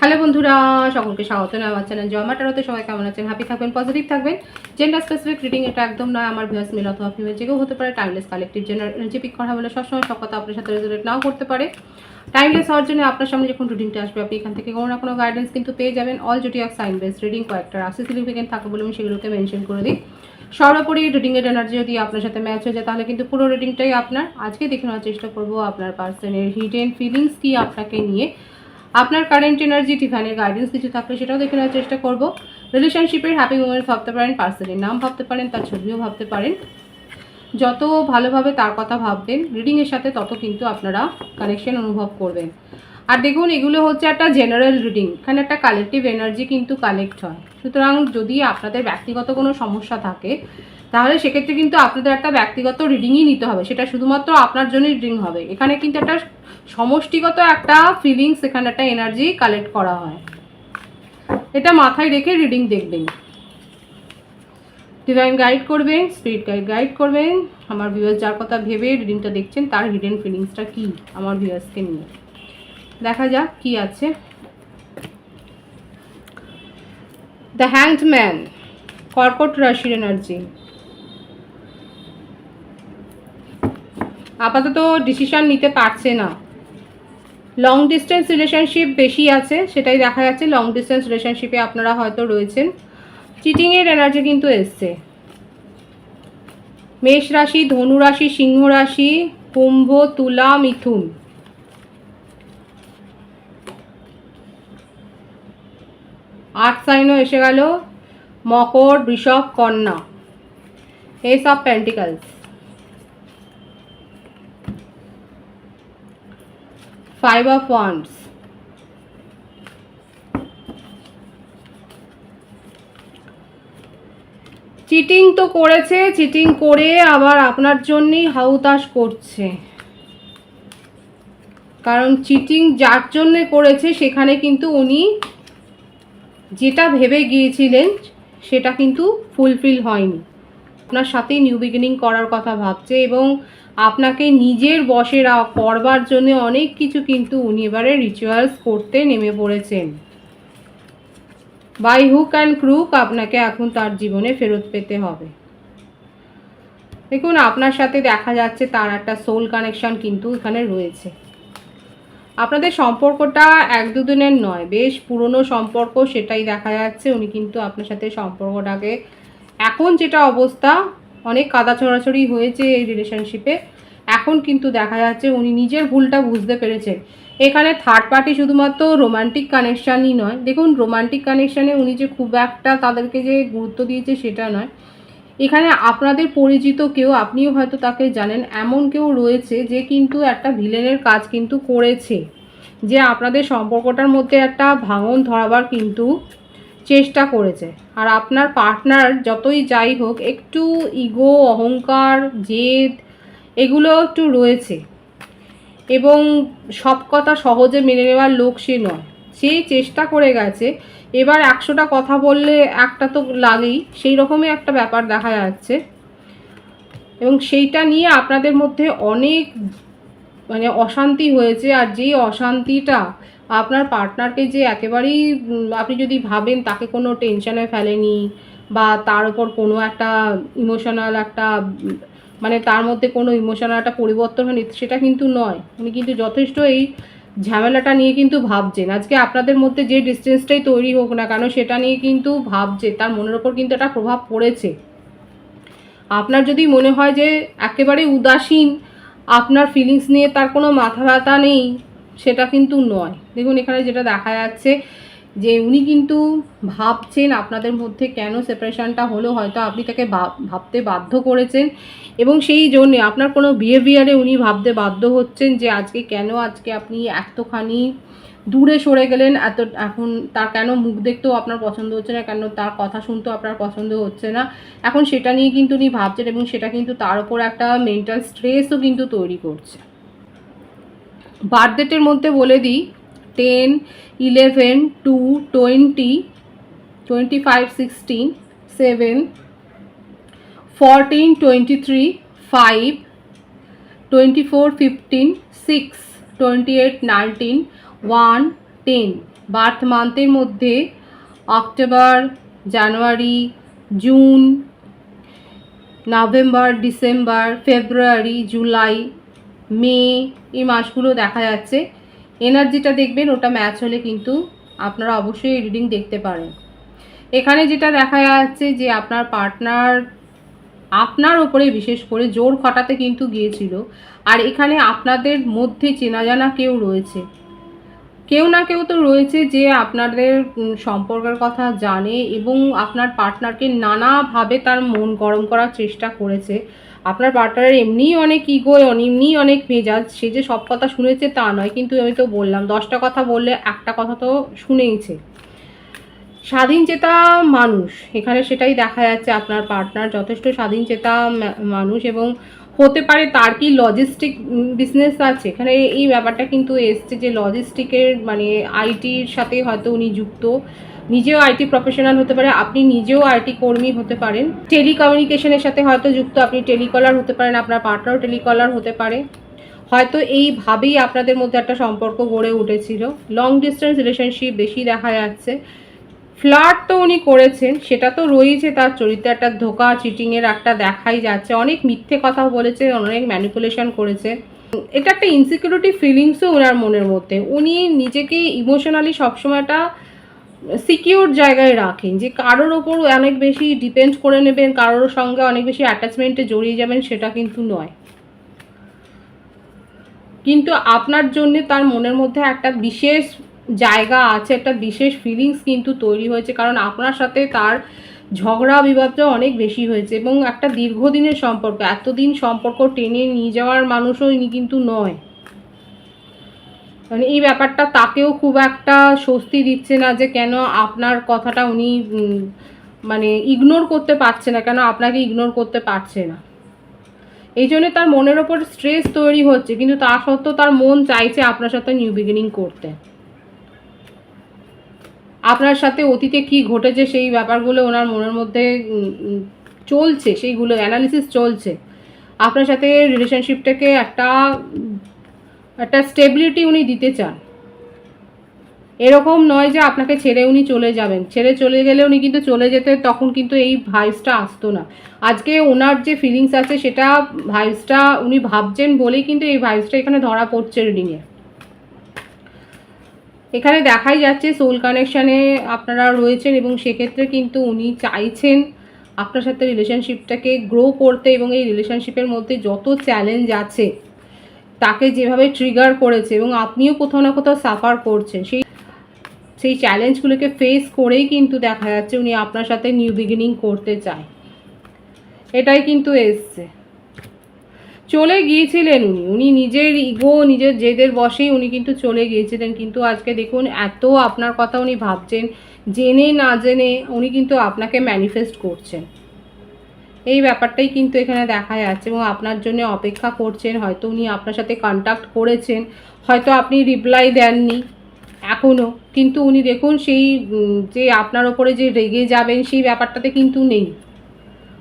Hello বন্ধুরা, সকলকে স্বাগত আমার চ্যানেল জমা টারোতে। সবাই কেমন আছেন? হ্যাপি থাকবেন, পজিটিভ থাকবেন। জেন্ডার স্পেসিফিক রিডিং এটা একদম নয়। আমার ভিউয়ার্স মেল অথবা ফিমেল যে কেউ হতে পারে। Timeless collective gender energy pick করা বলে সবসময় সব কথা আপনার সাথে রেজোনেট নাও করতে পারে। টাইমলেস হওয়ার জন্য আপনার সামনে যখন রিডিংটা আসবে আপনি এখান থেকে কোনো না কোনো গাইডেন্স কিন্তু পেয়ে যাবেন। All zodiac sign base reading কয়েকটা রাশি সিগনিফিকেন্ট থাকে বলে আমি সেগুলোকে মেনশন করে দিই। সর্বোপরি রিডিংয়ের এনার্জি যদি আপনার সাথে ম্যাচ হয়ে যায় তাহলে কিন্তু পুরো রিডিংটাই আপনার। আজকে দেখে নেওয়ার চেষ্টা করবো আপনার পার্সনের হিডেন ফিলিংস কি আপনাকে নিয়ে, আপনার কারেন্ট এনার্জি, ডিভাইনের গাইডেন্স কিছু থাকলে সেটাও দেখে নেওয়ার চেষ্টা করব। রিলেশনশিপের হ্যাপি মোমেন্ট ভাবতে পারেন, পার্সনের নাম ভাবতে পারেন, তার ছবিও ভাবতে পারেন। যত ভালোভাবে তার কথা ভাববেন রিডিংয়ের সাথে তত কিন্তু আপনারা কানেকশন অনুভব করবেন। আর দেখুন, এগুলো হচ্ছে একটা জেনারেল রিডিং, এখানে একটা কালেকটিভ এনার্জি কিন্তু কালেক্ট হয়। সুতরাং যদি আপনাদের ব্যক্তিগত কোনো সমস্যা থাকে তাহলে সেক্ষেত্রে কিন্তু আপনাদের একটা ব্যক্তিগত রিডিংই নিতে হবে, সেটা শুধুমাত্র আপনার জন্য রিডিং হবে। এখানে কিন্তু একটা সমষ্টিগত একটা ফিলিংস, এখানে একটা এনার্জি কালেক্ট করা হয়, এটা মাথায় রেখে রিডিং দেখবেন। ডিভাইন গাইড করবেন, স্পিরিট গাইড করবেন। আমার ভিউয়ার্স যার কথা ভেবে রিডিংটা দেখছেন তার হিডেন ফিলিংসটা কি আমার ভিউয়ার্সকে নিয়ে, দেখা যাক কি আছে। দ্য হ্যাংড ম্যান, কর্কট রাশির এনার্জি। আপাতত ডিসিশন নিতে পারছে না, লং ডিস্টেন্স রিলেশনশিপ বেশি আছে সেটাই দেখা যাচ্ছে। লং ডিস্টেন্স রিলেশনশিপে আপনারা হয়তো রয়েছেন। চিটিংয়ের এনার্জি কিন্তু এসছে। মেষ রাশি, ধনু রাশি, সিংহ রাশি, কুম্ভ, তুলা, মিথুন। আট সাইনও এসে গেল, মকর, বৃষভ, কন্যা, S of pentacles, five of wands. Cheating তো করেছে, চিটিং করে আবার আপনার জন্যই হাউতাশ করছে। কারণ চিটিং যার জন্য করেছে সেখানে কিন্তু উনি যেটা ভেবে গিয়েছিলেন সেটা কিন্তু ফুলফিল হয়নি। আপনার সাথেই নিউ বিগিনিং করার কথা ভাবছে এবং আপনাকে নিজের বশে করবার জন্য অনেক কিছু কিন্তু উনি এবারে রিচুয়ালস করতে নেমে পড়েছেন। বাই হুক অ্যান্ড ক্রুক আপনাকে এখন তার জীবনে ফেরত পেতে হবে। দেখুন, আপনার সাথে দেখা যাচ্ছে তার একটা সোল কানেকশন কিন্তু এখানে রয়েছে। আপনাদের সম্পর্কটা এক দুদিনের নয়, বেশ পুরনো সম্পর্ক, সেটাই দেখা যাচ্ছে। উনি কিন্তু আপনার সাথে সম্পর্কটাকে এখন যেটা অবস্থা, অনেক কাদা ছড়াছড়ি হয়েছে এই রিলেশনশিপে, এখন কিন্তু দেখা যাচ্ছে উনি নিজের ভুলটা বুঝতে পেরেছেন। এখানে থার্ড পার্টি শুধুমাত্র রোমান্টিক কানেকশানই নয়। দেখুন, রোমান্টিক কানেকশানে উনি যে খুব একটা তাদেরকে যে গুরুত্ব দিয়েছে সেটা নয়, এখানে আপনাদের পরিচিত কেউ, আপনিও হয়তো তাকে জানেন, এমন কেউ রয়েছে যে কিন্তু একটা ভিলেনের কাজ কিন্তু করেছে, যে আপনাদের সম্পর্কটার মধ্যে একটা ভাঙন ধরাবার কিন্তু চেষ্টা করেছে। আর আপনার পার্টনার যতই যাই হোক একটু ইগো, অহংকার, জেদ এগুলো একটু রয়েছে এবং সব কথা সহজে মেনে নেওয়ার লোক সে নয়। সে চেষ্টা করে গেছে, এবার 100টা কথা বললে একটা তো লাগেই, সেই রকমই একটা ব্যাপার দেখা যাচ্ছে। এবং সেইটা নিয়ে আপনাদের মধ্যে অনেক অশান্তি হয়েছে। আর যেই অশান্তিটা আপনার পার্টনারকে যে একেবারেই আপনি যদি ভাবেন তাকে কোনো টেনশনে ফেলেনি বা তার উপর কোনো একটা ইমোশনাল একটা তার মধ্যে কোনো ইমোশনাল একটা পরিবর্তন হয়নি, সেটা কিন্তু নয়। উনি কিন্তু যথেষ্ট এই ঝামেলাটা নিয়ে কিন্তু ভাবছেন। আজকে আপনাদের মধ্যে যে ডিস্টেন্সটাই তৈরি হোক না কেন সেটা নিয়ে কিন্তু ভাবছে, তার মনের ওপর কিন্তু একটা প্রভাব পড়েছে। আপনার যদি মনে হয় যে একেবারে উদাসীন, আপনার ফিলিংস নিয়ে তার কোনো মাথা ব্যথা নেই, সেটা কিন্তু নয়। দেখুন, এখানে যেটা দেখা যাচ্ছে যে উনি কিন্তু ভাবছেন আপনাদের মধ্যে কেন সেপারেশনটা হলো, হয়তো আপনি তাকে ভাবতে বাধ্য করেছেন এবং সেই জন্যে আপনার কোনো বিহেভিয়ারে উনি ভাবতে বাধ্য হচ্ছেন যে আজকে আপনি এতখানি দূরে সরে গেলেন, এখন তার কেন মুখ দেখতেও আপনার পছন্দ হচ্ছে না, কেন তার কথা শুনতেও আপনার পছন্দ হচ্ছে না, এখন সেটা নিয়ে কিন্তু উনি ভাবছেন এবং সেটা কিন্তু তার উপর একটা মেন্টাল স্ট্রেসও কিন্তু তৈরি করছে। বার্থ ডেটের মধ্যে বলে দিই 10, 11, 2, 20, 25, 16, 7, 14, 23, 5, 24, 15, 6, 28, 19, 1, 10, বার্থ মান্থের মধ্যে অক্টোবর, জানুয়ারি, জুন, নভেম্বর, ডিসেম্বর, ফেব্রুয়ারি, জুলাই, মে, এই মাসগুলো দেখা যাচ্ছে। এনার্জিটা দেখবেন, ওটা ম্যাচ হলে কিন্তু আপনারা অবশ্যই রিডিং দেখতে পারেন। এখানে যেটা দেখা যাচ্ছে যে আপনার পার্টনার আপনার ওপরে বিশেষ করে জোর খাটাতে কিন্তু গিয়েছিল, আর এখানে আপনাদের মধ্যে চেনা জানা কেউ রয়েছে, কেউ না কেউ তো রয়েছে যে আপনাদের সম্পর্কের কথা জানে এবং আপনার পার্টনারকে নানাভাবে তার মন গরম করার চেষ্টা করেছে। আপনার পার্টনারের এমনিই অনেক ইগো, এমনিই অনেক মেজাজ, সে যে সব কথা শুনেছে তা নয়, কিন্তু আমি তো বললাম 10টা কথা বললে একটা কথা তো শুনেইছে। স্বাধীনচেতা মানুষ এখানে, সেটাই দেখা যাচ্ছে। আপনার পার্টনার যথেষ্ট স্বাধীনচেতা মানুষ, এবং হতে পারে তার কি লজিস্টিক বিজনেস আছে, এখানে এই ব্যাপারটা কিন্তু এসছে যে লজিস্টিকের মানে আইটির সাথে হয়তো উনি যুক্ত, নিজেও আইটি প্রফেশনাল হতে পারে, আপনি নিজেও আইটি কর্মী হতে পারেন, টেলিকমিউনিকেশনের সাথে হয়তো যুক্ত, আপনি টেলিকলার হতে পারেন, আপনার পার্টনারও টেলিকলার হতে পারে। হয়তো এইভাবেই আপনাদের মধ্যে একটা সম্পর্ক গড়ে উঠেছিল। লং ডিস্টেন্স রিলেশনশিপ বেশি দেখা যাচ্ছে। ফ্লার্ট তো উনি করেছেন, সেটা তো রয়েছে, তার চরিত্রে একটা ধোকা চিটিংয়ের একটা দেখাই যাচ্ছে, অনেক মিথ্যে কথা বলেছে, অনেক ম্যানিপুলেশন করেছে। এটা একটা ইনসিকিউরিটি ফিলিংসও ওনার মনের মধ্যে, উনি নিজেকে ইমোশনালি সবসময় একটা সিকিউর জায়গায় রাখেন, যে কারোর ওপর অনেক বেশি ডিপেন্ড করে নেবেন, কারোর সঙ্গে অনেক বেশি অ্যাটাচমেন্টে জড়িয়ে যাবেন, সেটা কিন্তু নয়। কিন্তু আপনার জন্য তার মনের মধ্যে একটা বিশেষ জায়গা আছে, একটা বিশেষ ফিলিংস কিন্তু তৈরি হয়েছে, কারণ আপনার সাথে তার ঝগড়া বিবাদটা অনেক বেশি হয়েছে, এবং একটা দীর্ঘদিনের সম্পর্ক, এতদিন সম্পর্ক টেনে নিয়ে যাওয়ার মানুষও ইনি কিন্তু নয়। মানে এই ব্যাপারটা তাকেও খুব একটা স্বস্তি দিচ্ছে না, যে কেন আপনার কথাটা উনি মানে ইগনোর করতে পারছে না, কেন আপনাকে ইগনোর করতে পারছে না। এই জন্য তার মনের ওপর স্ট্রেস তৈরি হচ্ছে, কিন্তু তা সত্ত্বেও তার মন চাইছে আপনার সাথে নিউ বিগিনিং করতে। আপনার সাথে অতীতে কি ঘটেছে সেই ব্যাপারগুলো ওনার মনের মধ্যে চলছে, সেইগুলো অ্যানালিসিস চলছে। আপনার সাথে রিলেশনশিপটাকে একটা একটা স্টেবিলিটি উনি দিতে চান। এরকম নয় যে আপনাকে ছেড়ে উনি চলে যাবেন, ছেড়ে চলে গেলে উনি কিন্তু চলে যেতে, তখন কিন্তু এই ভাইবসটা আসতো না। আজকে ওনার যে ফিলিংস আছে সেটা ভাইবসটা উনি ভাবছেন বলেই কিন্তু এই ভাইবসটা এখানে ধরা পড়ছে রিডিংয়ে। এখানে দেখাই যাচ্ছে সোল কানেকশানে আপনারা রয়েছেন, এবং সেক্ষেত্রে কিন্তু উনি চাইছেন আপনার সাথে রিলেশনশিপটাকে গ্রো করতে, এবং এই রিলেশনশিপের মধ্যে যত চ্যালেঞ্জ আছে তাকে যেভাবে ট্রিগার করেছে, এবং আপনিও কোথাও না কোথাও সাফার করছেন, সেই চ্যালেঞ্জগুলোকে ফেস করেই কিন্তু দেখা যাচ্ছে উনি আপনার সাথে নিউ বিগিনিং করতে চায়। এটাই কিন্তু এসছে। চলে গিয়েছিলেন উনি নিজের ইগো, নিজের জেদের বশেই উনি কিন্তু চলে গিয়েছিলেন, কিন্তু আজকে দেখুন এত আপনার কথা উনি ভাবছেন, জেনে না জেনে উনি কিন্তু আপনাকে ম্যানিফেস্ট করছেন। এই ব্যাপারটাই কিন্তু এখানে দেখা যাচ্ছে, এবং আপনার জন্য অপেক্ষা করছেন। হয়তো উনি আপনার সাথে কন্ট্যাক্ট করেছেন, হয়তো আপনি রিপ্লাই দেননি এখনও, কিন্তু উনি দেখুন সেই যে আপনার ওপরে যে রেগে যাবেন সেই ব্যাপারটাতে কিন্তু নেই।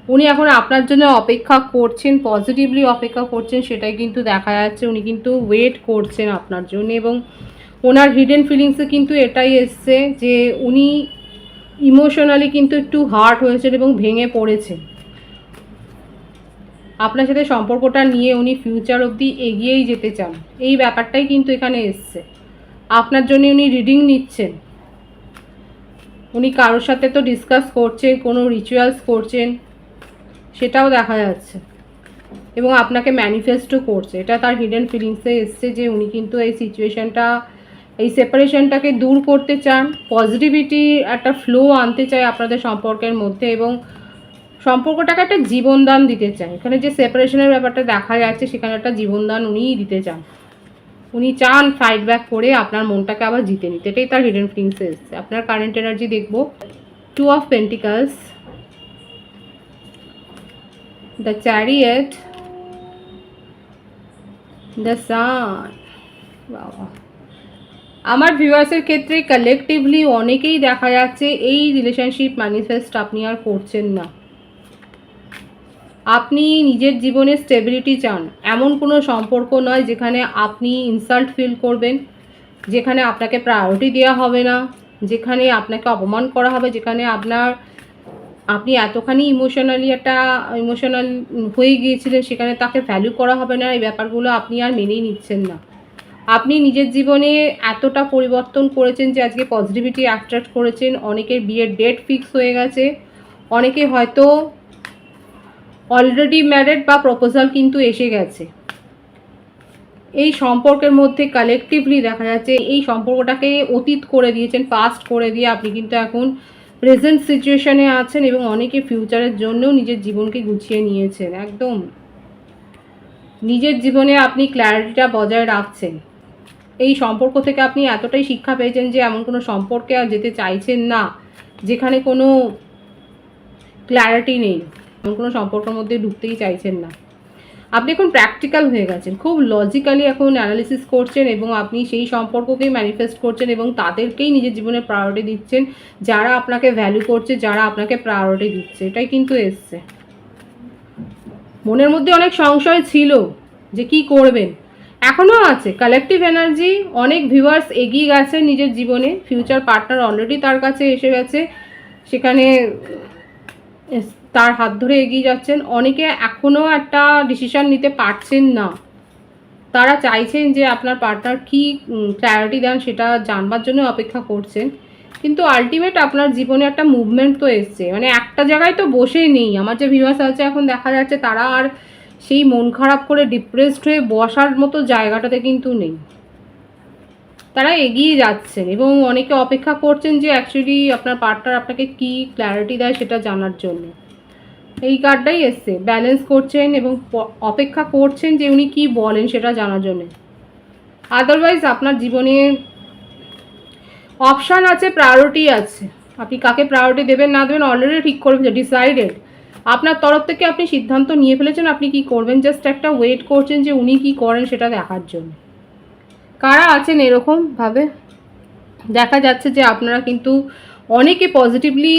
উনি এখন আপনার জন্য অপেক্ষা করছেন, পজিটিভলি অপেক্ষা করছেন, সেটাই কিন্তু দেখা যাচ্ছে। উনি কিন্তু ওয়েট করছেন আপনার জন্য, এবং ওনার হিডেন ফিলিংসে কিন্তু এটাই এসছে যে উনি ইমোশনালি কিন্তু একটু হার্ট হয়েছেন এবং ভেঙে পড়েছেন। আপনার সাথে সম্পর্কটা নিয়ে উনি ফিউচার অবধি এগিয়েই যেতে চান, এই ব্যাপারটাই কিন্তু এখানে এসছে। আপনার জন্য উনি রিডিং নিচ্ছেন, উনি কারোর সাথে তো ডিসকাস করছেন, কোনো রিচুয়ালস করছেন, সেটাও দেখা যাচ্ছে, এবং আপনাকে ম্যানিফেস্টও করছে। এটা তার হিডেন ফিলিংসে এসছে যে উনি কিন্তু এই সিচুয়েশানটা, এই সেপারেশনটাকে দূর করতে চান, পজিটিভিটি একটা ফ্লো আনতে চায় আপনাদের সম্পর্কের মধ্যে, এবং সম্পর্কটাকে একটা জীবনদান দিতে চায়। এখানে যে সেপারেশনের ব্যাপারটা দেখা যাচ্ছে সেখানে একটা জীবনদান উনিই দিতে চান। উনি চান ফাইট ব্যাক করে আপনার মনটাকে আবার জিতে নিতে, এটাই তার হিডেন ফিলিংসে এসছে। আপনার কারেন্ট এনার্জি দেখব, 2 of pentacles, the chariot, the sun. বাবা, আমার ভিউয়ার্সের ক্ষেত্রে কালেকটিভলি অনেকেই দেখা যাচ্ছে এই রিলেশনশিপ ম্যানিফেস্ট আপনি আর করছেন না। আপনি নিজের জীবনে স্টেবিলিটি চান, এমন কোনো সম্পর্ক নয় যেখানে আপনি ইনসাল্ট ফিল করবেন, যেখানে আপনাকে প্রায়োরিটি দেওয়া হবে না, যেখানে আপনাকে অপমান করা হবে, যেখানে আপনি এতখানি ইমোশনাল হয়ে গিয়েছিলেন, সেখানে তাকে ভ্যালু করা হবে না। এই ব্যাপারগুলো আপনি আর মেনেই নিচ্ছেন না। আপনি নিজের জীবনে এতটা পরিবর্তন করেছেন যে আজকে পজিটিভিটি অ্যাট্রাক্ট করেছেন। অনেকের বিয়ের ডেট ফিক্স হয়ে গেছে, অনেকে হয়তো অলরেডি ম্যারেড বা প্রপোজাল কিন্তু এসে গেছে। এই সম্পর্কের মধ্যে কালেকটিভলি দেখা যাচ্ছে এই সম্পর্কটাকে অতীত করে দিয়েছেন, পাস্ট করে দিয়ে আপনি কিন্তু এখন প্রেজেন্ট সিচুয়েশনে আছেন এবং অনেকে ফিউচারের জন্যও নিজের জীবনকে গুছিয়ে নিয়েছেন। একদম নিজের জীবনে আপনি ক্ল্যারিটিটা বজায় রাখছেন। এই সম্পর্ক থেকে আপনি এতটাই শিক্ষা পেয়েছেন যে এমন কোনো সম্পর্কে আর যেতে চাইছেন না যেখানে কোনো ক্ল্যারিটি নেই, এমন কোনো সম্পর্কের মধ্যে ঢুকতেই চাইছেন না। আপনি এখন প্র্যাকটিক্যাল হয়ে গেছেন, খুব লজিক্যালি এখন অ্যানালিসিস করছেন এবং আপনি সেই সম্পর্ককেই ম্যানিফেস্ট করছেন এবং তাদেরকেই নিজের জীবনে প্রায়োরিটি দিচ্ছেন, যারা আপনাকে ভ্যালু করছে, যারা আপনাকে প্রায়োরিটি দিচ্ছে। এটাই কিন্তু এসছে। মনের মধ্যে অনেক সংশয় ছিল যে কি করবেন, এখনও আছে। কালেকটিভ এনার্জি, অনেক ভিউয়ার্স এগিয়ে গেছে নিজের জীবনে, ফিউচার পার্টনার অলরেডি তার কাছে এসে গেছে, সেখানে তার হাত ধরে এগিয়ে যাচ্ছেন। অনেকে এখনও একটা ডিসিশন নিতে পারছেন না, তারা চাইছেন যে আপনার পার্টনার কী ক্ল্যারিটি দেন সেটা জানবার জন্য অপেক্ষা করছেন। কিন্তু আলটিমেট আপনার জীবনে একটা মুভমেন্ট তো এসছে, মানে একটা জায়গায় তো বসেই নেই। আমার যে ভিউয়ার্স আছে এখন দেখা যাচ্ছে তারা আর সেই মন খারাপ করে ডিপ্রেসড হয়ে বসার মতো জায়গাটাতে কিন্তু নেই, তারা এগিয়ে যাচ্ছেন এবং অনেকে অপেক্ষা করছেন যে অ্যাকচুয়ালি আপনার পার্টনার আপনাকে কী ক্ল্যারিটি দেয় সেটা জানার জন্য। এই কার্ডটাই এসছে, ব্যালেন্স করছেন এবং অপেক্ষা করছেন যে উনি কী বলেন সেটা জানার জন্য। আদারওয়াইজ আপনার জীবনে অপশান আছে, প্রায়োরিটি আছে। আপনি কাকে প্রায়োরিটি দেবেন না দেবেন অলরেডি ঠিক করে ফেলেছেন, ডিসাইডেড। আপনার তরফ থেকে আপনি সিদ্ধান্ত নিয়ে ফেলেছেন আপনি কি করবেন, জাস্ট একটা ওয়েট করছেন যে উনি কি করেন সেটা দেখার জন্য। কারা আছেন এরকমভাবে দেখা যাচ্ছে যে আপনারা কিন্তু অনেকে পজিটিভলি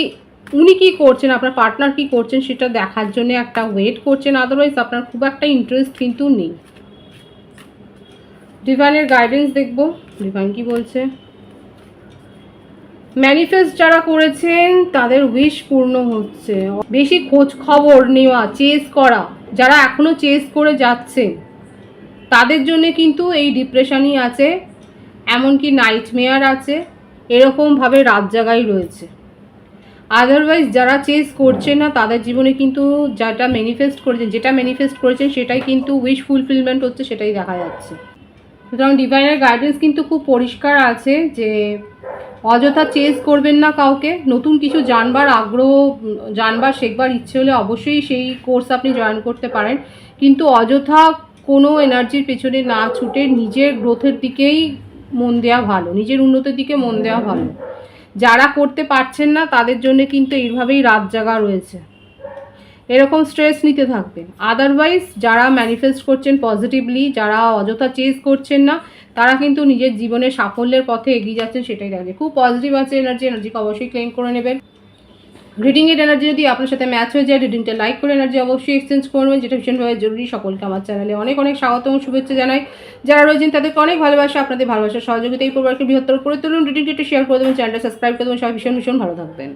উনি কি করছেন, আপনার পার্টনার কি করছেন সেটা দেখার জন্য একটা ওয়েট করছেন। আদারওয়াইজ আপনার খুব একটা ইন্টারেস্ট কিন্তু নেই। ডিভাইনের গাইডেন্স দেখব, ডিভাইন কি বলছে। ম্যানিফেস্ট যারা করেছেন তাদের উইশ পূর্ণ হচ্ছে। বেশি খোঁজ খবর নেওয়া, চেস করা, যারা এখনও চেস করে যাচ্ছেন তাদের জন্য কিন্তু এই ডিপ্রেশনই আছে, এমনকি নাইটমেয়ার আছে, এরকমভাবে রাত জাগাই রয়েছে। আদারওয়াইজ যারা চেস করছেন না তাদের জীবনে কিন্তু যেটা ম্যানিফেস্ট করেছেন সেটাই কিন্তু উইশ ফুলফিলমেন্ট হচ্ছে, সেটাই দেখা যাচ্ছে। সুতরাং ডিভাইনের গাইডেন্স কিন্তু খুব পরিষ্কার আছে যে অযথা চেস করবেন না কাউকে। নতুন কিছু জানবার শেখবার ইচ্ছে হলে অবশ্যই সেই কোর্স আপনি জয়েন করতে পারেন, কিন্তু অযথা কোনো এনার্জির পেছনে না ছুটে নিজের গ্রোথের দিকেই মন দেওয়া ভালো, নিজের উন্নতির দিকে মন দেওয়া ভালো। যারা করতে পারছেন না তাদের জন্য কিন্তু এইভাবেই রাত জাগা রয়েছে, এরকম স্ট্রেস নিতে থাকবেন। আদারওয়াইজ যারা ম্যানিফেস্ট করছেন পজিটিভলি, যারা অযথা চেস করছেন না, তারা কিন্তু নিজের জীবনে সাফল্যের পথে এগিয়ে যাচ্ছেন, সেটাই দেখবে। খুব পজিটিভ আছে এনার্জিকে অবশ্যই ক্লেম করে নেবেন। রিডিংয়ের এনার্জি যদি আপনার সাথে ম্যাচ হয়ে যায়, রিডিংটা লাইক করে এনার্জি অবশ্যই এক্সচেঞ্জ করবেন, যেটা ভীষণভাবে জরুরি। সকলকে আমার চ্যানেলে অনেক অনেক স্বাগত এবং শুভেচ্ছা জানাই। যারা রয়েছেন তাদেরকে অনেক ভালোবাসা, আপনাদের ভালোবাসার সহযোগিতা এই পরিবারকে বৃহত্তর করে তুলুন। রিডিংটি একটু শেয়ার করে দেবেন, চ্যানেলটা সাবস্ক্রাইব করে দেবেন। সবাই ভীষণ ভীষণ ভালো থাকবেন।